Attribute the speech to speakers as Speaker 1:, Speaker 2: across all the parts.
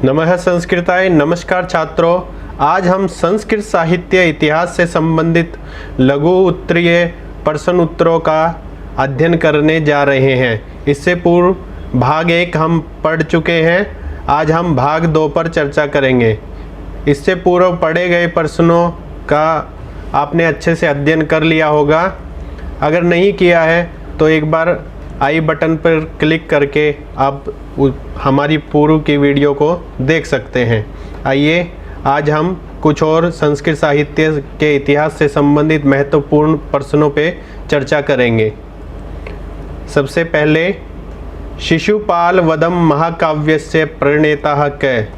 Speaker 1: नमः संस्कृताय। नमस्कार छात्रों, आज हम संस्कृत साहित्य इतिहास से संबंधित लघु उत्तरीय प्रश्न उत्तरों का अध्ययन करने जा रहे हैं। इससे पूर्व भाग 1 हम पढ़ चुके हैं। आज हम भाग 2 पर चर्चा करेंगे। इससे पूर्व पढ़े गए प्रश्नों का आपने अच्छे से अध्ययन कर लिया होगा। अगर नहीं किया है तो एक बार आई बटन पर क्लिक करके आप हमारी पूर्व की वीडियो को देख सकते हैं। आइए आज हम कुछ और संस्कृत साहित्य के इतिहास से संबंधित महत्वपूर्ण प्रश्नों पे चर्चा करेंगे। सबसे पहले शिशुपाल वधम महाकाव्यस्य प्रणेता कै?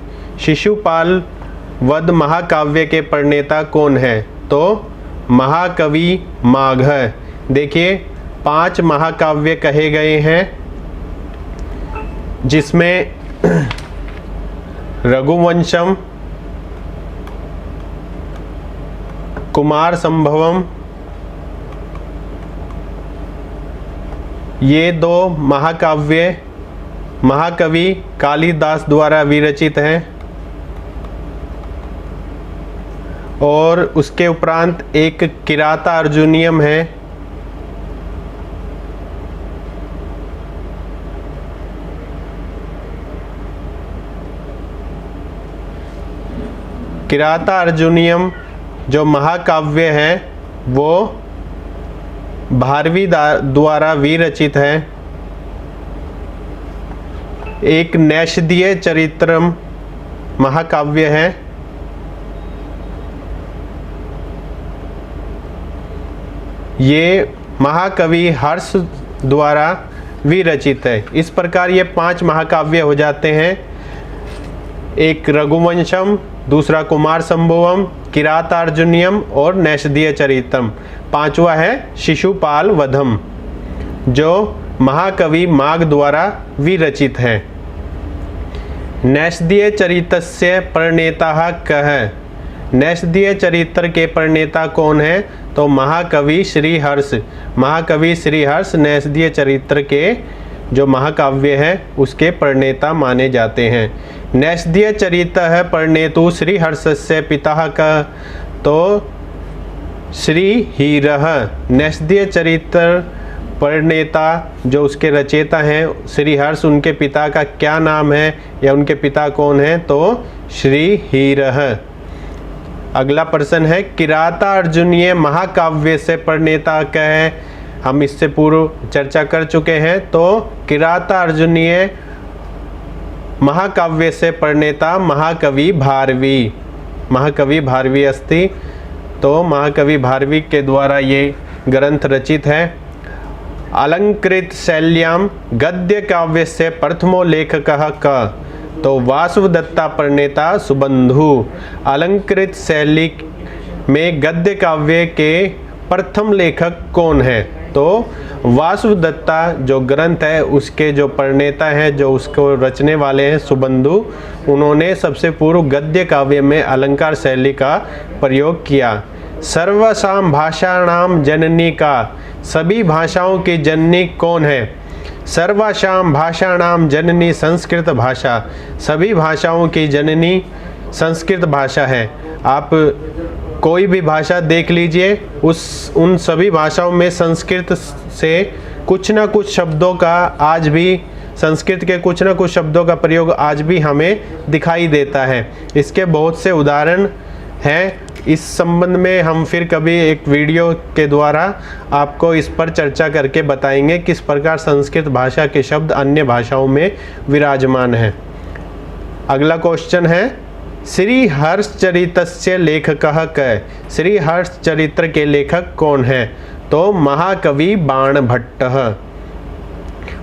Speaker 1: शिशुपाल वध महाकाव्य के प्रणेता कौन है? तो महाकवि माघ। देखिए 5 महाकाव्य कहे गए हैं, जिसमें रघुवंशम, कुमार संभवम, ये 2 महाकाव्य महाकवि कालिदास द्वारा विरचित हैं। और उसके उपरांत एक किराता अर्जुनियम है। किराता अर्जुनियम जो महाकाव्य है वो भारवी द्वारा विरचित है। एक नैषधीय चरित्रम महाकाव्य है। ये महाकवि हर्ष द्वारा विरचित है। इस प्रकार ये 5 महाकाव्य हो जाते हैं। एक रघुवंशम, दूसरा कुमार संभवम, किरातार्जुनियम और नैषधीय चरित्रम। 5वां है शिशुपाल वधम, जो महाकवि माघ द्वारा विरचित है। नैषधीय चरित्रस्य प्रणेता कः? नैषधीय चरित्र के प्रणेता कौन है? तो महाकवि श्रीहर्ष। महाकवि श्रीहर्ष नैषधीय चरित्र के जो महाकाव्य है उसके प्रणेता माने जाते हैं। नैषधीय चरित्र है प्रणेतु श्रीहर्षस्य पिता का? तो श्रीहीरः। नैषधीय चरित्र प्रणेता जो उसके रचयिता हैं श्रीहर्ष, उनके पिता का क्या नाम है या उनके पिता कौन है? तो श्रीहीरः। अगला प्रश्न है किराता अर्जुनीय महाकाव्य से प्रणेता क्या है? हम इससे पूर्व चर्चा कर चुके हैं। तो किराता अर्जुनीय महाकाव्य से प्रणेता महाकवि भारवी। महाकवि भारवी अस्ति। तो महाकवि भारवी के द्वारा ये ग्रंथ रचित है। अलंकृत शैल्याम गद्य काव्य से प्रथमो लेखकः कः? तो वासुदत्ता प्रणेता सुबंधु। अलंकृत शैली में गद्य काव्य के प्रथम लेखक कौन है? तो वासुदत्ता जो ग्रंथ है उसके जो प्रणेता हैं, जो उसको रचने वाले हैं सुबंधु, उन्होंने सबसे पूर्व गद्य काव्य में अलंकार शैली का प्रयोग किया। सर्वसाम भाषाणाम जननी का? सभी भाषाओं की जननी कौन है? सर्वासाम भाषाणाम जननी संस्कृत भाषा। सभी भाषाओं की जननी संस्कृत भाषा है। आप कोई भी भाषा देख लीजिए, उन सभी भाषाओं में संस्कृत से कुछ ना कुछ शब्दों का आज भी, संस्कृत के कुछ ना कुछ शब्दों का प्रयोग आज भी हमें दिखाई देता है। इसके बहुत से उदाहरण हैं। इस संबंध में हम फिर कभी एक वीडियो के द्वारा आपको इस पर चर्चा करके बताएंगे किस प्रकार संस्कृत भाषा के शब्द अन्य भाषाओं में विराजमान हैं। अगला क्वेश्चन है श्री हर्षचरितस्य लेखकः कै? श्री हर्षचरित्र के लेखक कौन है? तो महाकवि बाणभट्टः।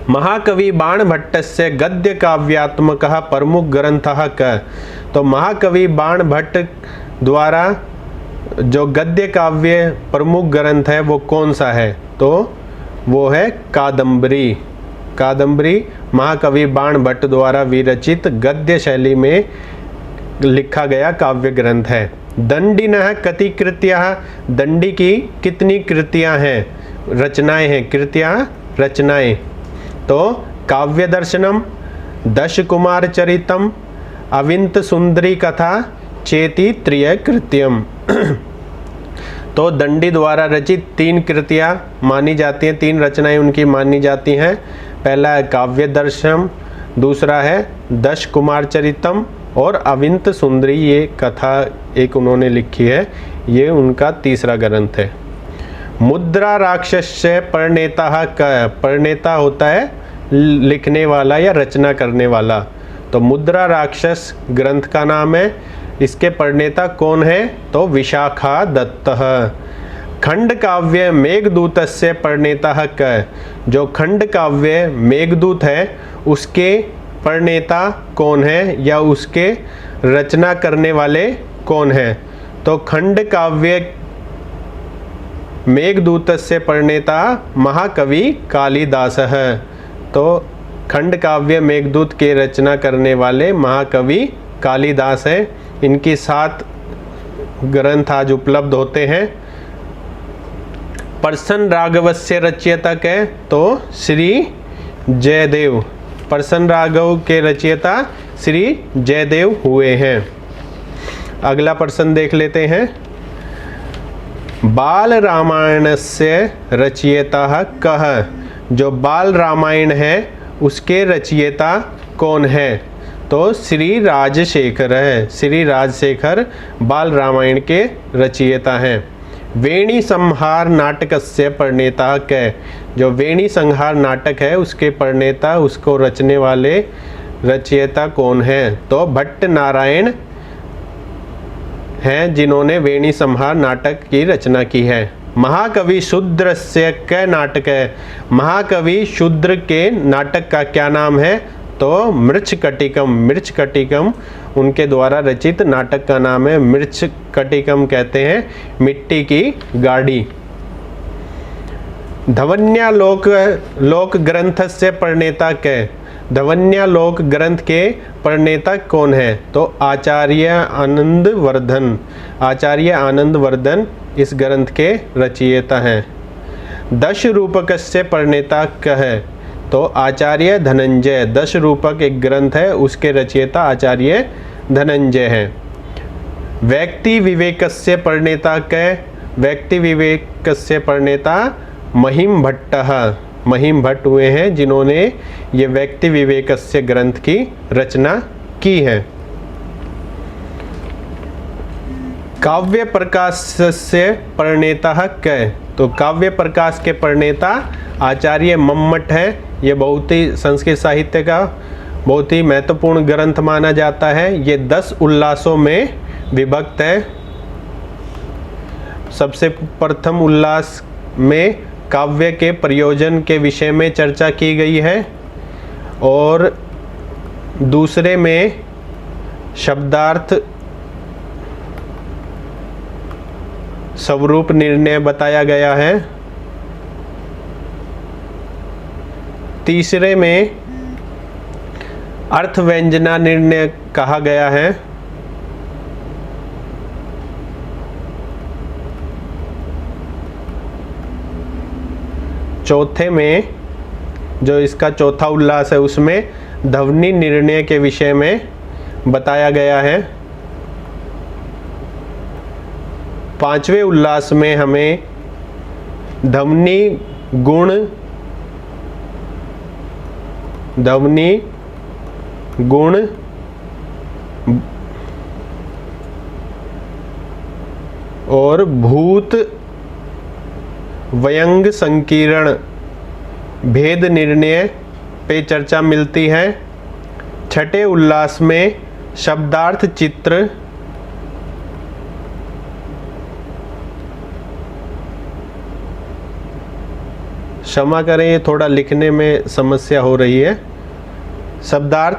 Speaker 1: महाकवि बाणभट्टस्य गद्य काव्यात्मकः प्रमुख ग्रंथः कै? तो महाकवि बाणभट्ट द्वारा जो गद्य काव्य प्रमुख ग्रंथ है वो कौन सा है? तो वो है कादंबरी। कादंबरी महाकवि बाणभट्ट द्वारा विरचित गद्य शैली में लिखा गया काव्य ग्रंथ है। दंडिनः कति कृत्याः? दंडी की कितनी कृतियां हैं, रचनाएं हैं? कृतियां रचनाएं। तो काव्य दर्शनम, दश कुमार चरितम, अविंत सुंदरी कथा चेति त्रिय कृत्यम। तो दंडी द्वारा रचित 3 कृतियाँ मानी जाती हैं, 3 रचनाएं उनकी मानी जाती हैं। पहला है काव्य दर्शम, दूसरा है दश कुमार चरितम और अविंत सुंदरी, ये कथा एक उन्होंने लिखी है, ये उनका तीसरा ग्रंथ है। मुद्रा राक्षस्य प्रणेता का, प्रणेता होता है लिखने वाला या रचना करने वाला, तो मुद्रा राक्षस ग्रंथ का नाम है। इसके प्रणेता कौन है? तो विशाखा दत्तः। खंड काव्य मेघदूतस्य प्रणेता क, जो खंड काव्य मेघदूत है उसके प्रणेता कौन है या उसके रचना करने वाले कौन है? तो खंड काव्य मेघदूतस्य प्रणेता महाकवि कालिदासः। तो खंड काव्य मेघदूत के रचना करने वाले महाकवि कालिदास हैं। इनकी 7 ग्रंथ आज उपलब्ध होते हैं। प्रसन्न राघवस्य रचयिता है तो श्री जयदेव, प्रसन्न राघव के रचयिता श्री जयदेव हुए हैं। अगला प्रश्न देख लेते हैं। बाल रामायणस्य रचयिता कः, जो बाल रामायण है उसके रचयिता कौन है? तो श्री राजशेखर है, श्री राजशेखर बाल रामायण के रचयिता हैं। वेणी संहार नाटकस्य प्रणेता कै, जो वेणी संहार नाटक है उसके प्रणेता, उसको रचने वाले रचयिता कौन है? तो भट्ट नारायण हैं जिन्होंने वेणी संहार नाटक की रचना की है। महाकवि शूद्रस्य कै नाटक है, महाकवि शूद्र के नाटक का क्या नाम है? तो मृच्छकटिकम, मृच्छकटिकम उनके द्वारा रचित नाटक का नाम है। मृच्छकटिकम कहते हैं मिट्टी की गाड़ी। धवन्यालोक लोक ग्रंथस्य प्रणेता कै, धवन्यालोक ग्रंथ के प्रणेता कौन है? तो आचार्य आनंदवर्धन, आचार्य आनंदवर्धन इस ग्रंथ के रचयिता हैं। दश रूपकस्य प्रणेता कः है? तो आचार्य धनंजय, दश रूपक एक ग्रंथ है उसके रचयिता आचार्य धनंजय हैं। व्यक्ति विवेकस्य प्रणेता कै, व्यक्ति विवेकस्य प्रणेता महिम भट्टः, महिम भट्ट हुए हैं जिन्होंने ये व्यक्ति विवेकस्य ग्रंथ की रचना की है। काव्य प्रकाशस्य प्रणेता कै, तो काव्य प्रकाश के प्रणेता आचार्य मम्मट है। ये बहुत ही संस्कृत साहित्य का बहुत ही महत्वपूर्ण ग्रंथ माना जाता है। ये 10 उल्लासों में विभक्त है। सबसे प्रथम उल्लास में काव्य के प्रयोजन के विषय में चर्चा की गई है और दूसरे में शब्दार्थ स्वरूप निर्णय बताया गया है। तीसरे में अर्थ व्यंजना निर्णय कहा गया है। चौथे में जो इसका चौथा उल्लास है उसमें ध्वनि निर्णय के विषय में बताया गया है। पांचवें उल्लास में हमें ध्वनि गुण, ध्वनि गुण और भूत व्यंग संकीर्ण भेद निर्णय पे चर्चा मिलती है। छठे उल्लास में शब्दार्थ चित्र, क्षमा करें ये थोड़ा लिखने में समस्या हो रही है, शब्दार्थ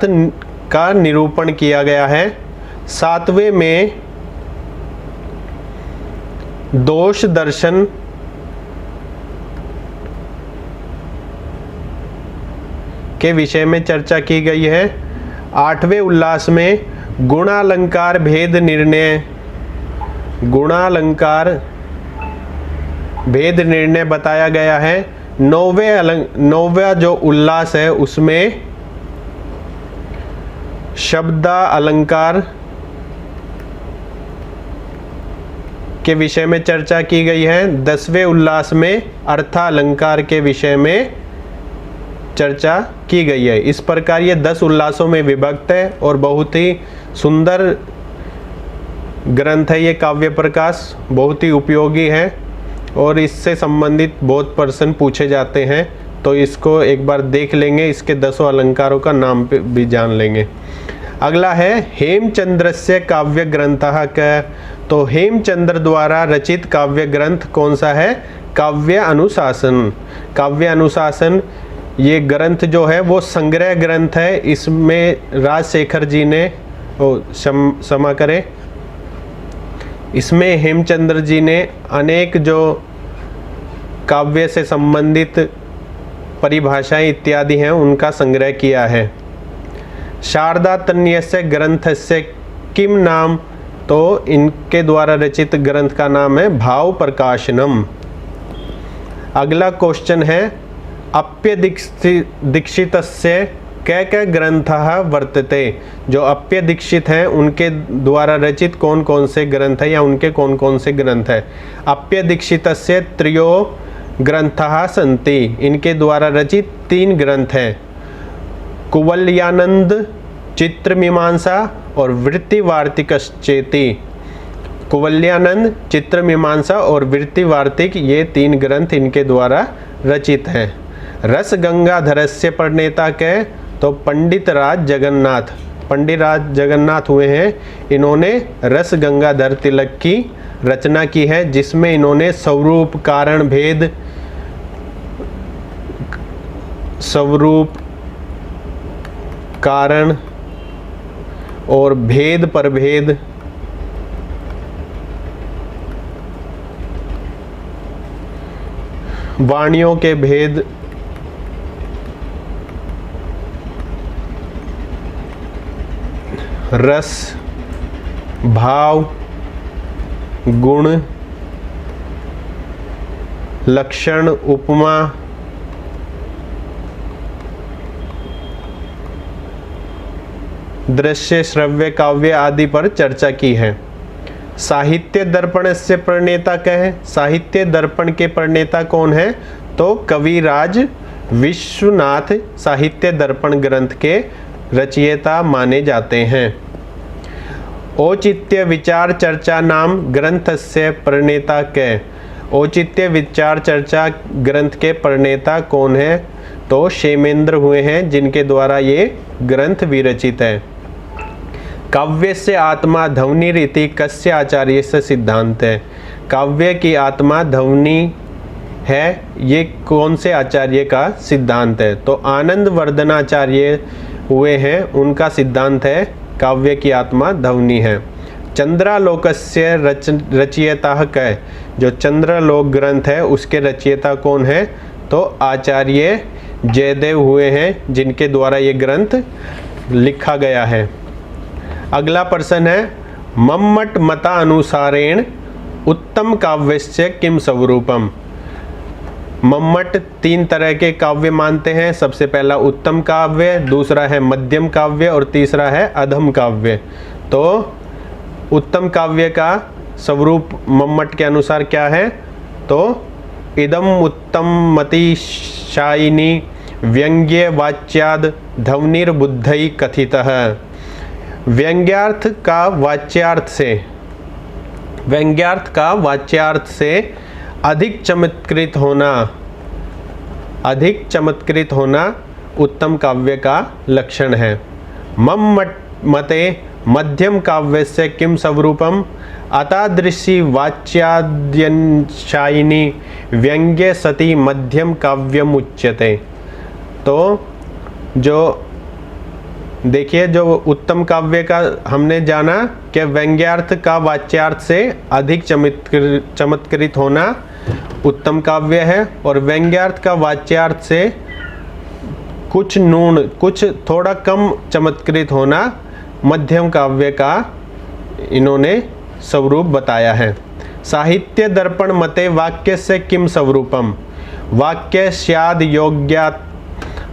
Speaker 1: का निरूपण किया गया है। सातवें में दोष दर्शन के विषय में चर्चा की गई है। आठवें उल्लास में गुणालंकार भेद निर्णय, गुणालंकार भेद निर्णय बताया गया है। नौवा जो उल्लास है उसमें शब्दा अलंकार के विषय में चर्चा की गई है। 10वें उल्लास में अर्थालंकार के विषय में चर्चा की गई है। इस प्रकार ये 10 उल्लासों में विभक्त है और बहुत ही सुंदर ग्रंथ है ये काव्य प्रकाश, बहुत ही उपयोगी है और इससे संबंधित बहुत प्रश्न पूछे जाते हैं, तो इसको एक बार देख लेंगे, इसके 10 अलंकारों का नाम भी जान लेंगे। अगला है हेमचंद्रस्य काव्य ग्रंथः क। तो हेमचंद्र द्वारा रचित काव्य ग्रंथ कौन सा है? काव्य अनुशासन। काव्य अनुशासन ये ग्रंथ जो है वो संग्रह ग्रंथ है। इसमें राजशेखर जी ने क्षमा करें, इसमें हेमचंद्र जी ने अनेक जो काव्य से संबंधित परिभाषाएं इत्यादि हैं उनका संग्रह किया है। शारदा तन्यस्य ग्रंथस्य किम नाम? तो इनके द्वारा रचित ग्रंथ का नाम है भाव प्रकाशनम। अगला क्वेश्चन है अप्य दीक्षितस्य कै ग्रंथः वर्तते। जो अप्य दीक्षित हैं उनके द्वारा रचित कौन कौन से ग्रंथ है या उनके कौन कौन से ग्रंथ है? अप्य दीक्षितस्य त्रयो ग्रंथः सन्ति। इनके द्वारा रचित 3 ग्रंथ हैं, कुवलयानंद चित्रमीमांसा और वृत्तिवार्तिकश्चेति। कुवलयानंद, चित्रमीमांसा और वृत्तिवार्तिक ये 3 ग्रंथ इनके द्वारा रचित हैं। रस गंगाधरस्य प्रणेता के? तो पंडित राज जगन्नाथ। पंडित राज जगन्नाथ हुए हैं, इन्होंने रस गंगाधर तिलक की रचना की है, जिसमें इन्होंने स्वरूप, कारण, भेद, स्वरूप, कारण और भेद प्रभेद वाणियों के भेद, रस, भाव, गुण, लक्षण, उपमा, दृश्य, श्रव्य, काव्य आदि पर चर्चा की है। साहित्य दर्पण से प्रणेता कहे? साहित्य दर्पण के प्रणेता कौन है? तो कविराज विश्वनाथ साहित्य दर्पण ग्रंथ के रचयिता माने जाते हैं। औचित्य विचार चर्चा नाम ग्रंथस्य प्रणेता के? औचित्य विचार चर्चा ग्रंथ के प्रणेता कौन है? तो क्षेमेंद्र हुए हैं, जिनके द्वारा ये ग्रंथ विरचित है। काव्य से आत्मा ध्वनि रीति कस्य आचार्य से सिद्धांत है? काव्य की आत्मा ध्वनि है, ये कौन से आचार्य का सिद्धांत है? तो आनंद वर्धनाचार्य हुए हैं, उनका सिद्धांत है काव्य की आत्मा ध्वनि है। चंद्रालोकस्य रचयिता कै? जो चंद्रलोक ग्रंथ है उसके रचयिता कौन है? तो आचार्य जयदेव हुए हैं, जिनके द्वारा ये ग्रंथ लिखा गया है। अगला प्रश्न है मम्मट मता अनुसारेण उत्तम काव्यस्य किम स्वरूपम? मम्मट 3 तरह के काव्य मानते हैं। सबसे पहला उत्तम काव्य, दूसरा है मध्यम काव्य और तीसरा है अधम काव्य। तो उत्तम काव्य का स्वरूप मम्मट के अनुसार क्या है? तो इदम उत्तम मतिशायिनी व्यंग्य वाच्याद ध्वनिर्बुद्धि कथितः। व्यंग्यार्थ का वाच्यार्थ से अधिक चमत्कृत होना उत्तम काव्य का लक्षण है। मम मते मध्यम काव्य से किम स्वरूपम? अतादृशी वाच्याद्यशायिनी व्यंग्य सती मध्यम काव्यम उच्यते। तो जो देखिए, जो उत्तम काव्य का हमने जाना कि व्यंग्यार्थ का वाच्यार्थ से अधिक चमत्कृत होना उत्तम काव्य है, और व्यंग्यार्थ का वाच्यार्थ से कुछ थोड़ा कम चमत्कृत होना मध्यम काव्य का इन्होंने स्वरूप बताया है। साहित्य दर्पण मते वाक्य से किम स्वरूपम? वाक्य स्याद योग्या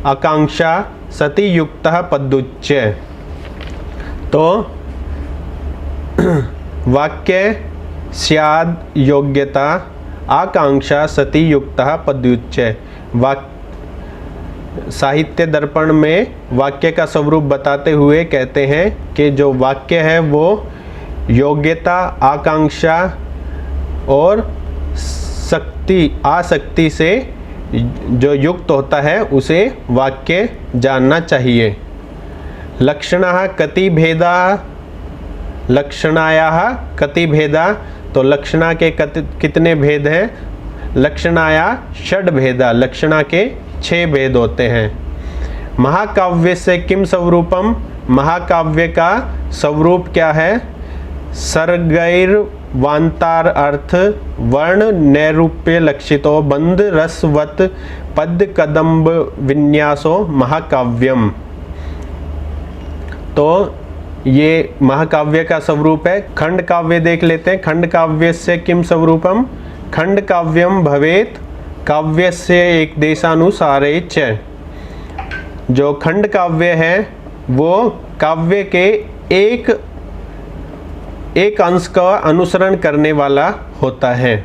Speaker 1: आकांक्षा सति युक्तः पदुच्य। तो वाक्य स्याद योग्यता आकांक्षा सति युक्तः पदयुच्य। साहित्य दर्पण में वाक्य का स्वरूप बताते हुए कहते हैं कि जो वाक्य है वो योग्यता, आकांक्षा और आसक्ति से जो युक्त होता है उसे वाक्य जानना चाहिए। लक्षणाः कति भेदा, लक्षणायाः कति भेदा, तो लक्षणा के कितने भेद हैं? लक्षणाया षड भेदा, लक्षणा के 6 भेद होते हैं। महाकाव्य से किम स्वरूपम, महाकाव्य का स्वरूप क्या है? सर्गैर वांतार अर्थ वर्ण नैरूप्य लक्षितो बंध रसवत पद कदम्ब विन्यासो महाकाव्यम। तो ये महाकाव्य का स्वरूप है। खंड काव्य देख लेते हैं। खंड काव्य से किम स्वरूपम, खंड काव्यम भवेत काव्यस्य एक देशानुसारे च। जो खंड काव्य है वो काव्य के एक अंश का अनुसरण करने वाला होता है।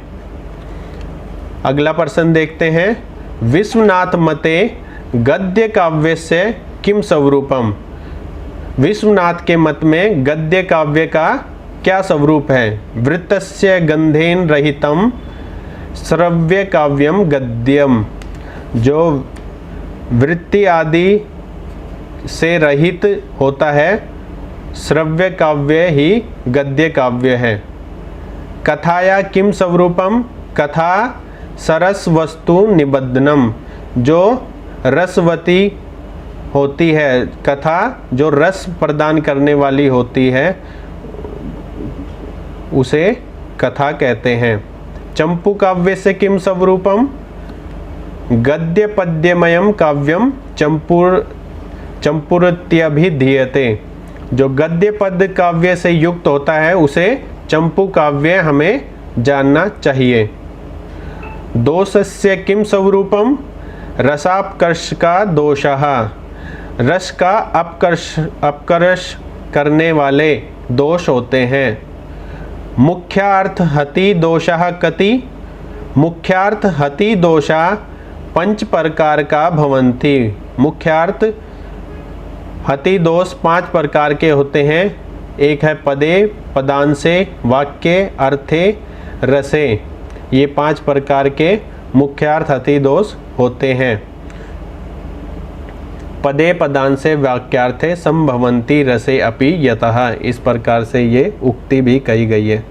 Speaker 1: अगला प्रश्न देखते हैं। विश्वनाथ मते गद्य काव्य से किम स्वरूपम, विश्वनाथ के मत में गद्य काव्य का क्या स्वरूप है? वृत्तस्य गंधेन रहितम श्रव्य काव्यम गद्यम। जो वृत्ति आदि से रहित होता है श्रव्य काव्य ही गद्य काव्य है। कथाया किम स्वरूपम, कथा सरस वस्तु निबद्धनम। जो रसवती होती है, कथा जो रस प्रदान करने वाली होती है उसे कथा कहते हैं। चंपू काव्य से किम स्वरूपम, गद्य पद्यमयम काव्यम चंपूर्त्यभिधीयते। जो गद्य पद्य काव्य से युक्त होता है उसे चंपू काव्य हमें जानना चाहिए। दोषस्य किम स्वरूपम, रसापकर्ष का दोषः। रस का अपकर्ष करने वाले दोष होते हैं। मुख्यार्थ हति दोषः कति, मुख्यार्थ हति दोषा 5 प्रकार का भवन्ति। मुख्यार्थ हति दोष 5 प्रकार के होते हैं। एक है पदे, पदांशे, वाक्ये, अर्थे, रसे। ये 5 प्रकार के मुख्यार्थ हति दोष होते हैं। पदे पदांशे वाक्यार्थे संभवन्ति रसे अपि यतः। इस प्रकार से ये उक्ति भी कही गई है।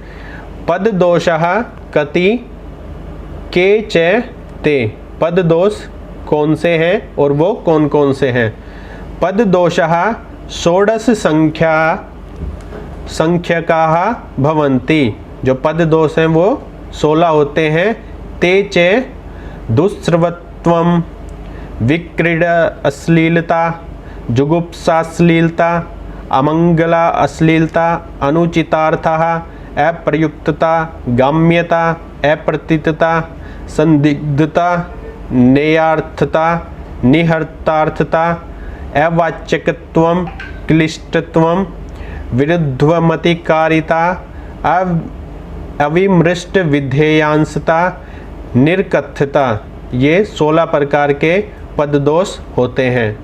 Speaker 1: पद दोषः कति के च ते। पद दोष कौन से हैं और वो कौन कौन से हैं? पद दोषः षोडश संख्यकाः भवन्ति। जो पद दोष हैं वो 16 होते हैं। ते च दुष्श्रवत्वम, विक्रीड़ा अश्लीलता, जुगुप्साश्लीलता, अमंगला अश्लीलता, अनुचितार्थः, अप्रयुक्तता, गाम्यता, अप्रतीतता, संदिग्धता, नेयार्थता, निहर्तार्थता, अवाच्यकत्वम, क्लिष्टत्वम, विरुद्धमतिकारिता, अविमृष्ट विधेयांशता, निर्कथ्यता। ये 16 प्रकार के पद दोष होते हैं।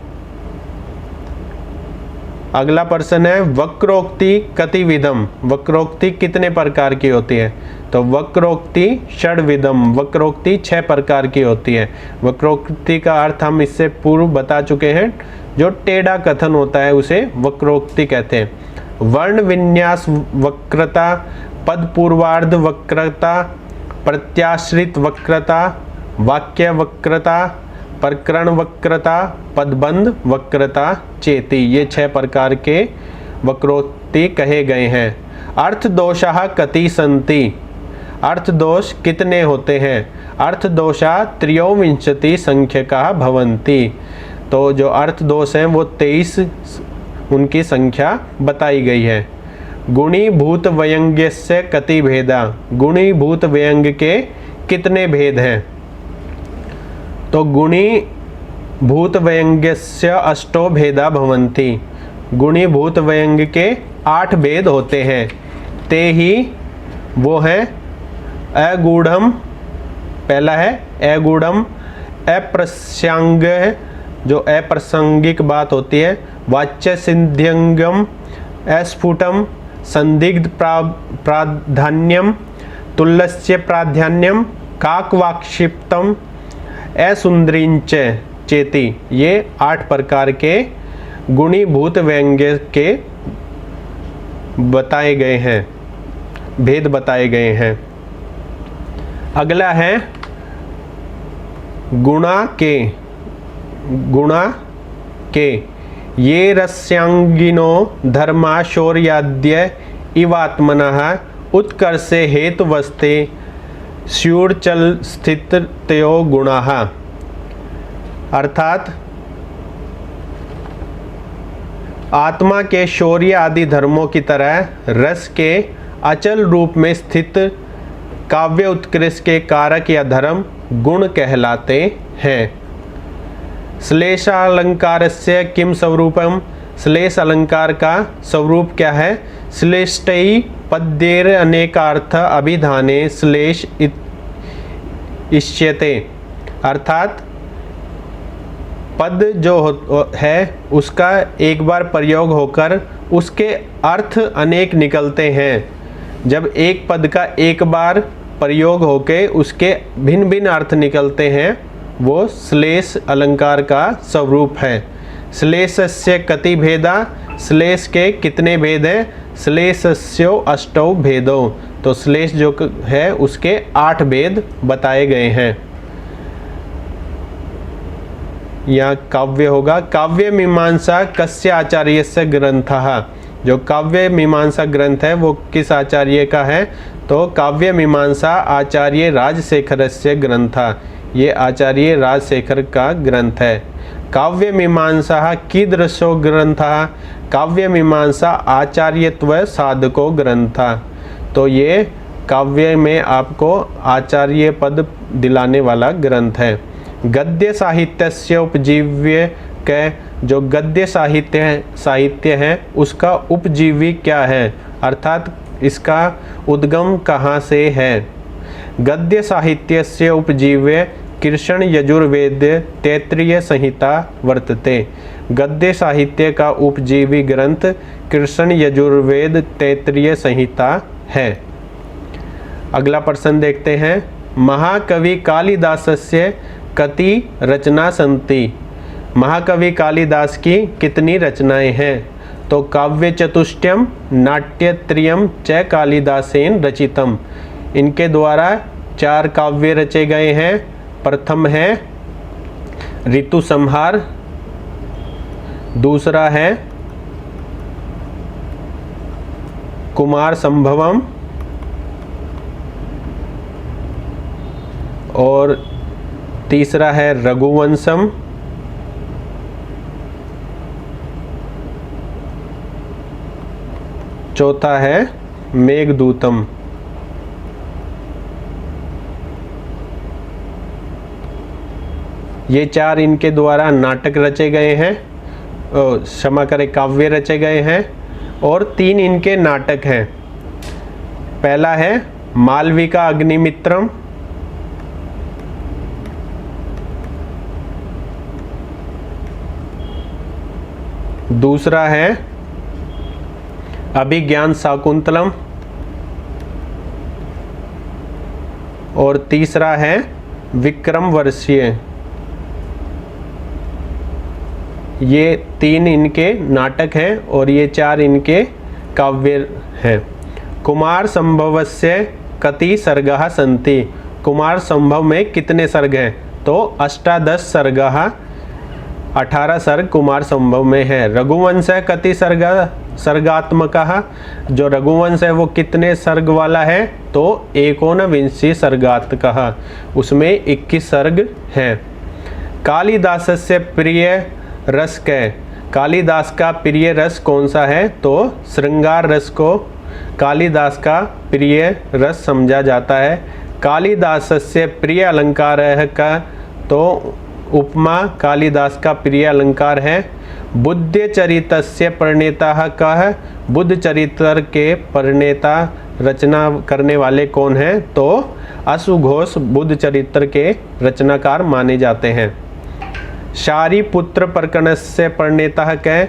Speaker 1: अगला प्रश्न है वक्रोक्ति कतिविधम। वक्रोक्ति कितने प्रकार की होती है? तो वक्रोक्ति षड्विधम, वक्रोक्ति 6 प्रकार की होती है। वक्रोक्ति का अर्थ हम इससे पूर्व बता चुके हैं। जो टेढ़ा कथन होता है उसे वक्रोक्ति कहते हैं। वर्ण विन्यास वक्रता, पद पूर्वार्ध वक्रता, प्रत्याश्रित वक्रता, वाक्य वक्रता, प्रकरण वक्रता, पदबंध वक्रता चेति। ये 6 प्रकार के वक्रोक्ति कहे गए हैं। अर्थ दोषः कति सन्ति। अर्थ दोष कितने होते हैं? अर्थ दोषा त्रयोविंशति संख्यकाः भवन्ति। तो जो अर्थ दोष हैं वो 23 उनकी संख्या बताई गई है। गुणीभूत व्यंग्यस्य कति भेदा। गुणीभूत व्यंग्य के कितने भेद हैं? तो गुणीभूत व्यंग्यस्य 8 भेदा भवन्ति। गुणीभूत व्यंग के 8 भेद होते हैं। ते ही वो हैं अगूढ़म, पहला है अगूढ़म, अप्रसंग जो अप्रासंगिक बात होती है, वाच्य सिद्ध्यंगम, अस्फुटम, संदिग्ध प्राधान्यम, तुल्यस्य प्राधान्यम, काकवाक्षिप्तम, असुंदरींच चेति। ये 8 प्रकार के गुणीभूत व्यंग्य के बताए गए हैं, भेद बताए गए हैं। अगला है गुणा के ये रस्यांगिनो धर्मा शौर्याद्य इवात्मनः उत्कर्षे हेतुवस्ते स्यूर्चल स्थितयो गुणाः। अर्थात आत्मा के शौर्य आदि धर्मों की तरह रस के अचल रूप में स्थित काव्य उत्कृष्ट के कारक या धर्म गुण कहलाते हैं। श्लेषालंकारस्य किम स्वरूपम, श्लेष अलंकार का स्वरूप क्या है? श्लेष्टै पद्येर अनेकार्थ अभिधाने श्लेष इष्यते। अर्थात पद जो है उसका एक बार प्रयोग होकर उसके अर्थ अनेक निकलते हैं। जब एक पद का एक बार प्रयोग होकर उसके भिन्न भिन्न अर्थ निकलते हैं, वो श्लेष अलंकार का स्वरूप है। श्लेषस्य कति भेदा, श्लेष के कितने भेद हैं? श्लेषस्यो अष्टौ भेदो। तो श्लेष जो है उसके 8 भेद बताए गए हैं। यहाँ काव्य होगा। काव्य मीमांसा कस्य आचार्यस्य ग्रंथः। जो काव्य मीमांसा ग्रंथ है वो किस आचार्य का है? तो काव्य मीमांसा आचार्य राजशेखरस्य ग्रंथः। ये आचार्य राजशेखर का ग्रंथ है। काव्य मीमांसा कीदृशो ग्रंथः? काव्य मीमांसा आचार्यत्व साधको ग्रंथः। तो ये काव्य में आपको आचार्य पद दिलाने वाला ग्रंथ है। गद्य साहित्यस्य उपजीव्य के, जो गद्य साहित्य है उसका उपजीवी क्या है? अर्थात इसका उद्गम कहाँ से है? गद्य साहित्यस्य उपजीव्य कृष्ण यजुर्वेद तैत्तिरीय संहिता वर्तते। गद्य साहित्य का उपजीवी ग्रंथ कृष्ण यजुर्वेद तैत्तिरीय संहिता है। अगला प्रश्न देखते हैं। महाकवि कालिदासस्य कति रचना संति। महाकवि कालिदास की कितनी रचनाएं हैं? तो काव्य चतुष्टयम नाट्यत्रयम च कालिदासेन रचितम। इनके द्वारा 4 काव्य रचे गए हैं। प्रथम है ऋतु संहार, दूसरा है कुमार संभवम, और तीसरा है रघुवंशम, चौथा है मेघदूतम। ये 4 इनके द्वारा नाटक रचे गए हैं, क्षमा करें काव्य रचे गए हैं, और 3 इनके नाटक हैं। पहला है मालविका अग्निमित्रम, दूसरा है अभिज्ञान शाकुंतलम, और तीसरा है विक्रम वर्षीय। ये 3 इनके नाटक हैं और ये 4 इनके काव्य हैं। कुमार संभवस्य कति सर्गः सन्ति। कुमार संभव में कितने सर्ग हैं? तो 18 सर्गः, 18 सर्ग कुमार संभव में है। रघुवंश कति सर्गात्मकः। जो रघुवंश है वो कितने सर्ग वाला है? तो 19 सर्गात्मकः, उसमें 21 सर्ग हैं। कालिदासस्य प्रिय रस कै। कालिदास का प्रिय रस कौन सा है? तो श्रृंगार रस को कालिदास का प्रिय रस समझा जाता है। कालिदासस्य प्रिय अलंकार का, तो उपमा कालिदास का प्रिय अलंकार है। बुद्ध चरितस्य प्रणेता कः? बुद्ध चरित्र के प्रणेता रचना करने वाले कौन हैं? तो अश्वघोष बुद्ध चरित्र के रचनाकार माने जाते हैं। शारिपुत्र प्रकरणस्य प्रणेता कः?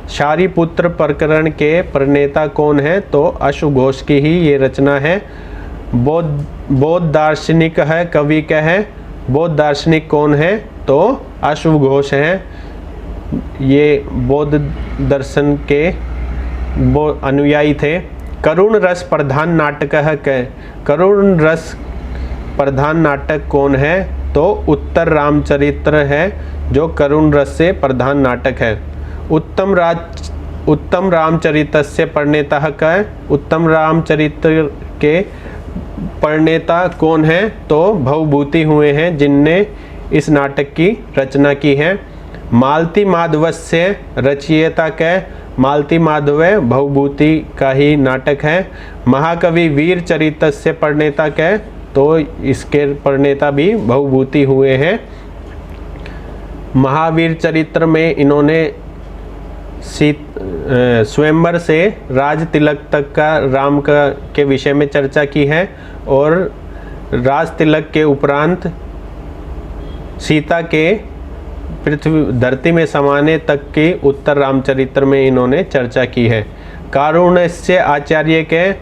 Speaker 1: शारिपुत्र प्रकरण के प्रणेता कौन है? तो अश्वघोष की ही ये रचना है। बौद्ध दार्शनिक है, कवि क्या है? बौद्ध दार्शनिक कौन है? तो अश्वघोष हैं। ये बौद्ध दर्शन के अनुयायी थे। करुण रस प्रधान नाटक है क्या? करुण रस प्रधान नाटक कौन है? तो उत्तर रामचरित्र है जो करुण रस से प्रधान नाटक है। उत्तम रामचरितस्य प्रणेता क्या? उत्तम रामचरित्र के प्रणेता कौन है? तो भवभूति हुए हैं जिनने इस नाटक की रचना की है। मालती माधवस्य रचयिता क्या? मालती माधव भवभूति का ही नाटक है। महाकवि वीर चरितस्य प्रणेता क्या? तो इसके प्रणेता भी भवभूति हुए हैं। महावीर चरित्र में इन्होंने स्वयंवर से राज तिलक तक का राम के विषय में चर्चा की है और राज तिलक के उपरांत सीता के पृथ्वी धरती में समाने तक की उत्तर रामचरित्र में इन्होंने चर्चा की है। कारुण्यस्य आचार्य के?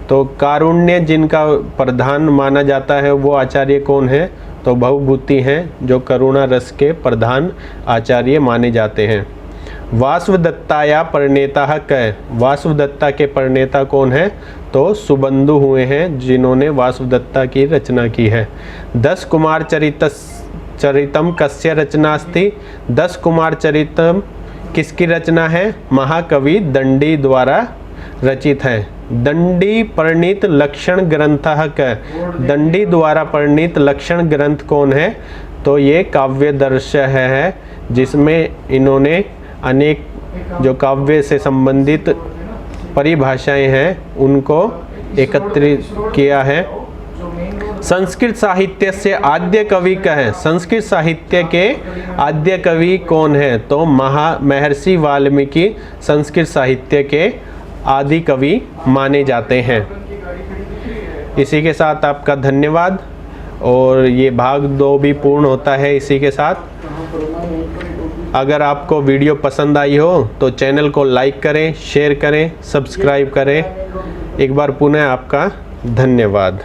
Speaker 1: तो कारुण्य जिनका प्रधान माना जाता है वो आचार्य कौन है? तो भवभूति हैं जो करुणा रस के प्रधान आचार्य माने जाते हैं। वासवदत्ताया प्रणेता कै? वासवदत्ता के प्रणेता कौन है? तो सुबंधु हुए हैं जिन्होंने वासवदत्ता की रचना की है। 10 कुमार चरितम कस्य रचनास्ति? 10 कुमार चरितम किसकी रचना है? महाकवि दंडी द्वारा रचित है। दंडी परिणीत लक्षण ग्रंथ कै? दंडी द्वारा परिणीत लक्षण ग्रंथ कौन है? तो ये काव्य दर्श है जिसमें इन्होंने अनेक जो काव्य से संबंधित परिभाषाएं हैं उनको एकत्रित किया है। संस्कृत साहित्य से आद्य कवि क्या है? संस्कृत साहित्य के आद्य कवि कौन है? तो महर्षि वाल्मीकि संस्कृत साहित्य के आदि कवि माने जाते हैं। इसी के साथ आपका धन्यवाद और ये भाग 2 भी पूर्ण होता है इसी के साथ। अगर आपको वीडियो पसंद आई हो तो चैनल को लाइक करें, शेयर करें, सब्सक्राइब करें। एक बार पुनः आपका धन्यवाद।